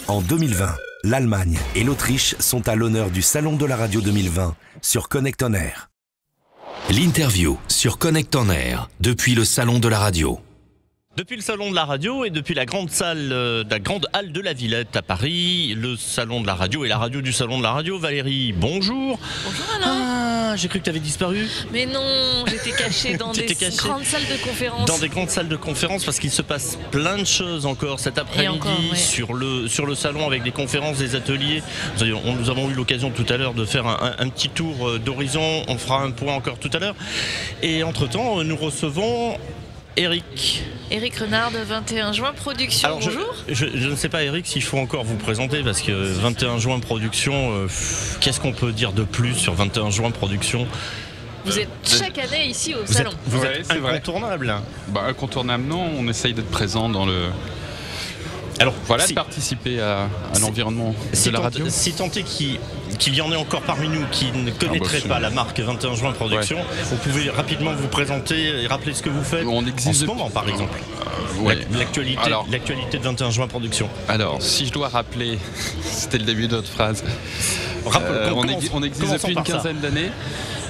En 2020, l'Allemagne et l'Autriche sont à l'honneur du Salon de la radio 2020 sur Connect On Air. L'interview sur Connect On Air depuis le Salon de la radio. Depuis le Salon de la radio et depuis la grande salle, la grande halle de la Villette à Paris, le Salon de la radio et la radio du Salon de la radio. Valérie, bonjour. Bonjour Alain. Ah, j'ai cru que tu avais disparu. Mais non, j'étais cachée dans des grandes salles de conférence. Dans des grandes salles de conférence parce qu'il se passe plein de choses encore cet après-midi sur le salon avec des conférences, des ateliers. Nous avons eu l'occasion tout à l'heure de faire un petit tour d'horizon. On fera un point encore tout à l'heure. Et entre-temps, nous recevons Eric Renard de 21 juin Production. Alors, bonjour. Je ne sais pas Eric s'il faut encore vous présenter parce que 21 juin Production, qu'est-ce qu'on peut dire de plus sur 21 juin Production ? Vous êtes chaque année ici au salon. Vous êtes incontournable. Incontournable non, on essaye d'être présent dans le... Alors voilà, de participer à l'environnement de la radio. Si tant est qu'il y en ait encore parmi nous qui ne connaîtraient pas la marque 21 juin Production, vous pouvez rapidement vous présenter et rappeler ce que vous faites en ce moment par exemple. L'actualité de 21 juin Production. Alors si je dois rappeler, c'était le début de votre phrase, on existe depuis une quinzaine d'années,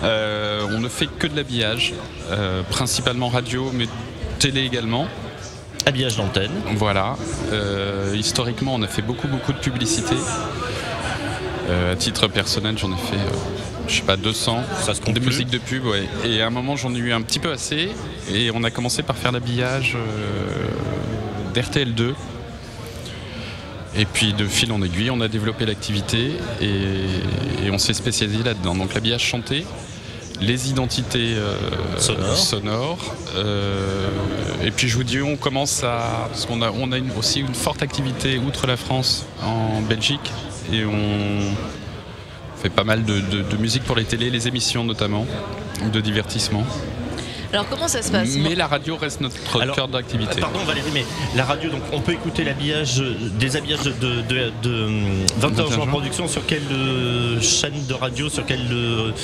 on ne fait que de l'habillage, principalement radio mais télé également. Habillage d'antenne. Voilà. Historiquement, on a fait beaucoup de publicité. À titre personnel, j'en ai fait, je sais pas, 200. Ça se compte des plus. musiques de pub, ouais. Et à un moment, j'en ai eu un petit peu assez. Et on a commencé par faire l'habillage d'RTL2. Et puis, de fil en aiguille, on a développé l'activité et on s'est spécialisé là-dedans. Donc, l'habillage chanté, les identités sonores. Et puis je vous dis, on commence à... Parce qu'on a aussi une forte activité outre la France, en Belgique. Et on fait pas mal de musique pour les télés, les émissions notamment, de divertissement. Alors comment ça se passe ? Mais la radio reste notre cœur d'activité. Pardon Valérie, mais la radio, donc on peut écouter des habillages de 21 juin Production sur quelle chaîne de radio, sur quelle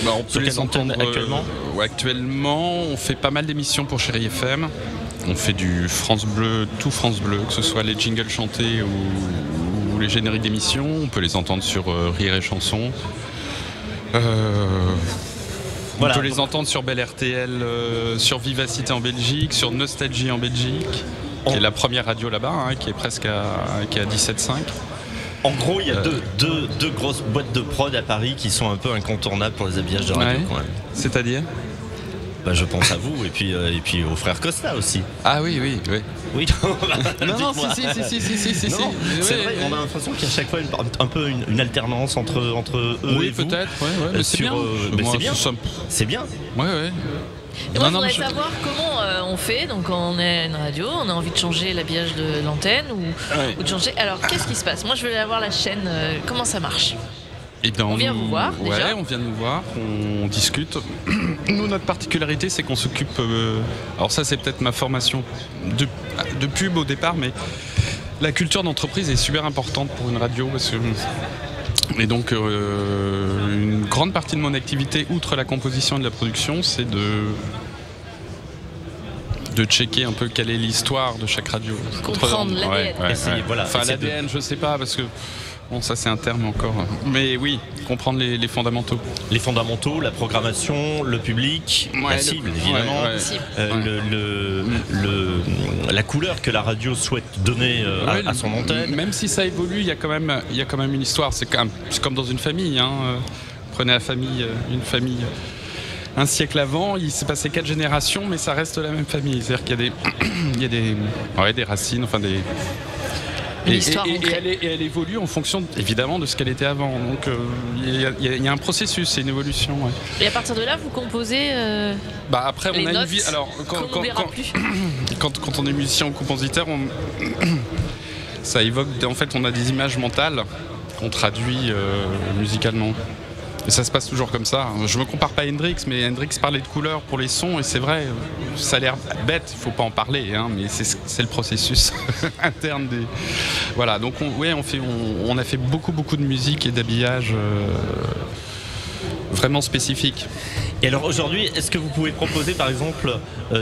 on peut les entendre actuellement. Actuellement, on fait pas mal d'émissions pour Chérie FM. On fait du France Bleu, tout France Bleu, que ce soit les jingles chantés ou les génériques d'émissions. On peut les entendre sur Rire et Chanson. On peut les entendre sur Belle RTL, sur Vivacité en Belgique, sur Nostalgie en Belgique, qui est la première radio là-bas, qui est presque qui est à 17,5. En gros, il y a deux grosses boîtes de prod à Paris qui sont un peu incontournables pour les habillages de radio. Quand même. C'est-à-dire ? Je pense à vous et puis au frère Costa aussi. Ah oui. Oui. Non, si. C'est vrai, on a l'impression qu'il y a à chaque fois un peu une alternance entre eux et vous. Peut-être, mais c'est bien. C'est bien. Ouais. Et moi, je voudrais savoir comment on fait. Donc, on est une radio, on a envie de changer l'habillage de l'antenne ou de changer. Alors, qu'est-ce qui se passe ? Moi, je veux avoir la chaîne. Comment ça marche ? On vient vous voir déjà. Ouais, on vient nous voir, on discute. Nous, notre particularité, c'est qu'on s'occupe... alors ça, c'est peut-être ma formation de pub au départ, mais la culture d'entreprise est super importante pour une radio. Et donc, une grande partie de mon activité, outre la composition et de la production, c'est de checker un peu quelle est l'histoire de chaque radio. Comprendre l'ADN. Voilà. Enfin, l'ADN, je sais pas, parce que... Bon, ça c'est un terme encore. Mais oui, comprendre les fondamentaux. Les fondamentaux, la programmation, le public, la cible évidemment, la couleur que la radio souhaite donner à son antenne. Même si ça évolue, il y a quand même une histoire. C'est comme dans une famille. Prenez une famille un siècle avant, il s'est passé 4 générations, mais ça reste la même famille. C'est-à-dire qu'il y a des racines, enfin des... Et elle évolue en fonction évidemment de ce qu'elle était avant. Donc il y a un processus, c'est une évolution. Ouais. Et à partir de là, vous composez après, on a une vie. Alors quand on est musicien ou compositeur, ça évoque. En fait, on a des images mentales qu'on traduit musicalement. Et ça se passe toujours comme ça. Je me compare pas à Hendrix, mais Hendrix parlait de couleurs pour les sons, et c'est vrai, ça a l'air bête, il faut pas en parler, mais c'est le processus interne des... Voilà, donc on a fait beaucoup de musique et d'habillage vraiment spécifique. Et alors aujourd'hui, est-ce que vous pouvez proposer par exemple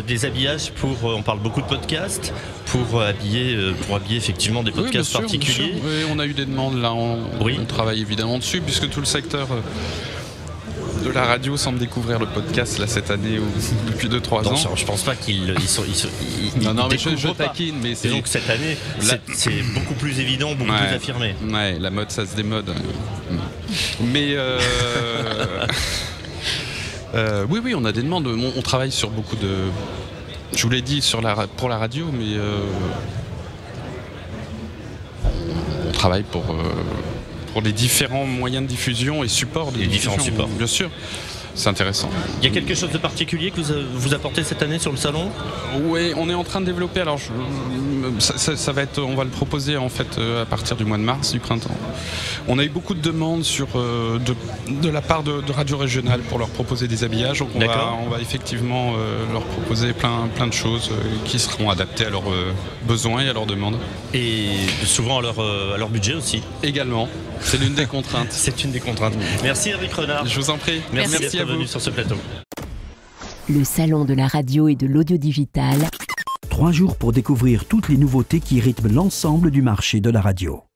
des habillages pour, on parle beaucoup de podcasts, pour habiller effectivement des podcasts particuliers? Oui, on a eu des demandes là, on travaille évidemment dessus puisque tout le secteur de la radio semble découvrir le podcast là cette année ou depuis 2-3 ans. Je pense pas qu'ils non, mais je taquine, mais c'est donc cette année c'est beaucoup plus évident, beaucoup plus affirmé. Ouais, la mode ça se démode. Mais oui, on a des demandes. On travaille sur beaucoup de. Je vous l'ai dit pour la radio, mais on travaille pour les différents moyens de diffusion et supports. Les différents supports. Bien sûr, c'est intéressant. Il y a quelque chose de particulier que vous apportez cette année sur le salon? Oui, on est en train de développer. Alors, ça va être, on va le proposer en fait à partir du mois de mars, du printemps. On a eu beaucoup de demandes de la part de radio régionale pour leur proposer des habillages. Donc on va effectivement leur proposer plein de choses qui seront adaptées à leurs besoins et à leurs demandes. Et souvent à leur budget aussi. Également. C'est l'une des contraintes. C'est une des contraintes. Merci Eric Renard. Je vous en prie. Merci d'être venu sur ce plateau. Le salon de la radio et de l'audio digital. 3 jours pour découvrir toutes les nouveautés qui rythment l'ensemble du marché de la radio.